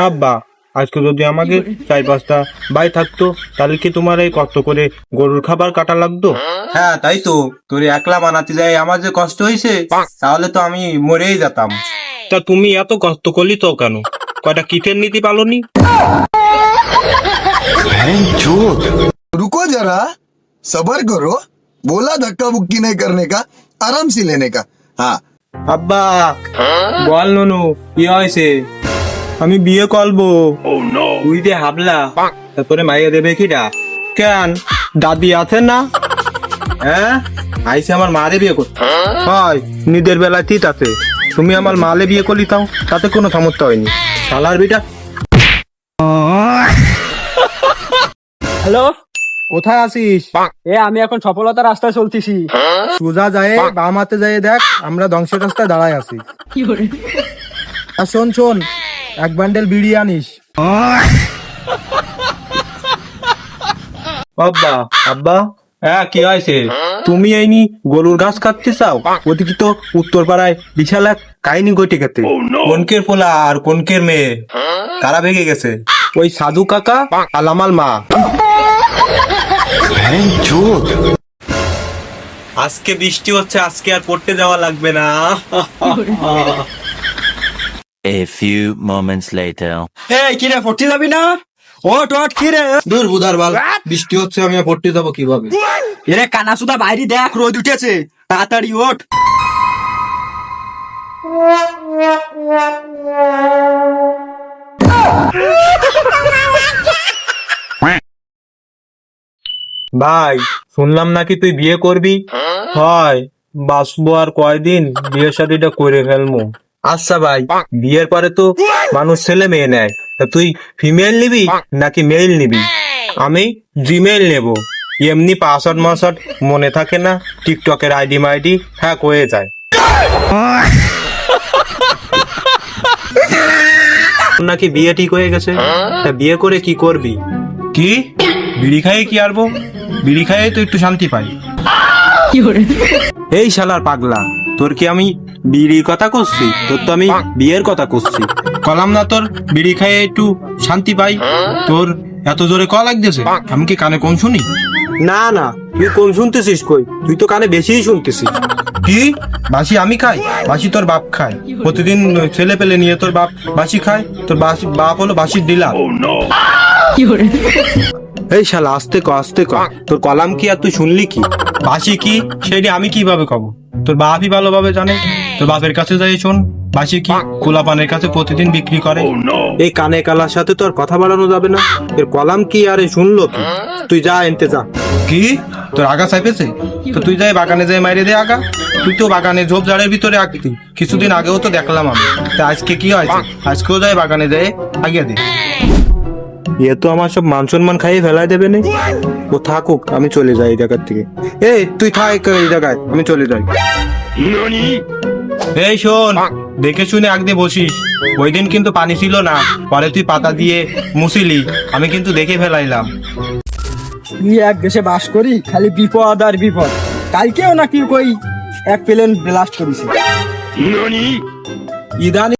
আব্বা, আজকে যদি আমাকে 4-5টা ভাই থাকতো তাহলে কি তোমার এই কষ্ট করে গরুর খাবার কাটা লাগতো? হ্যাঁ তাই তো, তোর একলা বানাতে যাই আমার যে কষ্ট হয়েছে, তাহলে তো আমি মরেই যেতাম। তা তুমি এত কষ্ট করলি তো কেন? কয়টা কিটের নীতি পালনি? रुको जरा सबर करो बोला धक्का बुक्की नहीं करने का आराम से लेने का हाँ আব্বা, বল ননু, কি হয়েছে? আমি বিয়ে করবো। তুই যে হাবলা, তারপরে মাইয়া দেবে কিটা? কেন, দাদি আছে না? হ্যাঁ, আইসে আমার মারে বিয়ে করতে হয়। নিজের বেলায় ঠিক আছে, তুমি আমার মালে বিয়ে করলি তাও তাতে কোনো সমস্যা হয়নি। শালার বিটা। হ্যালো, কোথায় আছিস? আমি এখন সফলতার রাস্তায় চলতেছি। সোজা যায় বাম হাতে যায় দেখ, আমরা ধ্বংসের রাস্তায় দাঁড়ায় আছি। আর শোন শোন, এক বান্ডেল বিড়ি আনিস। আব্বা, আব্বা, হ্যাঁ কি হয়েছে? তুমি এইনি গরুর ঘাস কাটতে চাও? ওদিকে তো উত্তর পাড়ায় বিশাল এক কাহিনী ঘটে গেছে। কোনকের পোলা আর কোনকের মেয়ে কারা ভেঙে গেছে? ওই সাধু কাকা আর আমার মা। আজকে বৃষ্টি হচ্ছে, আজকে আর পড়তে যাওয়া লাগবে না। A few moments later. এই কি রে, পড়তে যাবি না? ওট ওট, কি রে? দূর বুধার বাল, বৃষ্টি হচ্ছে, আমি আর পড়তে যাবো কিভাবে? এরে কানাসুদা, বাইরে দেখ রোদ উঠেছে, তাড়াতাড়ি ওঠ। ভাই, শুনলাম নাকি তুই বিয়ে করবি? হয়, বাঁচবো আর কয়দিন, বিয়ে শাদীটা করে ফেলবো। আচ্ছা ভাই, বিয়ের পরে তো মানুষ ছেলে মেয়ে নেয়, তা তুই ফিমেল নিবি নাকি মেল নিবি? আমি জিমেল নেব। এমনি পাসওয়ার্ড মাসওয়ার্ড মনে থাকে না, টিকটকের আইডি মাইডি হ্যাক হয়ে যায়। নাকি বিয়ে ঠিক হয়ে গেছে, তা বিয়ে করে কি করবি? কি বিড়ি খাইয়ে কি আরবো? বিড়ি খাইয়ে তো একটু শান্তি পাই। এই শালার পাগলা, তোর কি আমি বিড়ির কথা করছি? তোর তো আমি বিয়ের কথা করছি। কলাম না তোর বিড়ি খাইয়ে একটু শান্তি পাই? তোর এত জোরে ক লাগতেছে, আমি কি কানে কম শুনি? না না, তুই কম শুনতেছিস কই? তুই তো কানে বেশিই শুনতেছিস। কি বাসি আমি খাই? বাসি তোর বাপ খায়, প্রতিদিন ছেলে পেলে নিয়ে তোর বাপ বাসি খায়। তোর বাপ হলো বাসির ডিলার। এই শালা, আস্তে ক আস্তে ক, তোর কলাম কি আর তুই শুনলি কি? বাসি কি সেটি আমি কিভাবে কব? তোর বাপই ভালোভাবে জানে। তোর বাপের কাছে যাই শোন, বাসি কি কোলাপানের কাছে প্রতিদিন বিক্রি করে। এই কানে কালার সাথে তো আর কথা বাড়ানো যাবে না। এর কলাম কি আর এ শুনলো কি? তুই যা এনতে যা। কি তোর আগা চাইপেছে? তো তুই যাই বাগানে যাই মাইরে দে আগা। তুই তো বাগানে ঝোপঝাড়ের ভিতরে আঁকতি, কিছুদিন আগেও তো দেখলাম আমি। তা আজকে কি হয়েছে? আজকেও যাই বাগানে যাই আগিয়ে দে। এ তো আমার সব মান সম্মান খাইয়ে ফেলাই দেবে না। ও থাকুক, আমি চলে যাই এই জায়গার থেকে। এই তুই থাক এই জায়গায়, আমি চলে যাই। এই শোন, দেখে শুনে আগ দিয়ে বসিস। ওই দিন কিন্তু পানি ছিল না, পরে তুই পাতা দিয়ে মুছিলি, আমি কিন্তু দেখে ফেলাইলাম। তুই এক দেশে বাস করি, খালি বিপদ আর বিপদ। কালকেও নাকি কই এক প্লেন ব্লাস্ট করেছে। ইদানি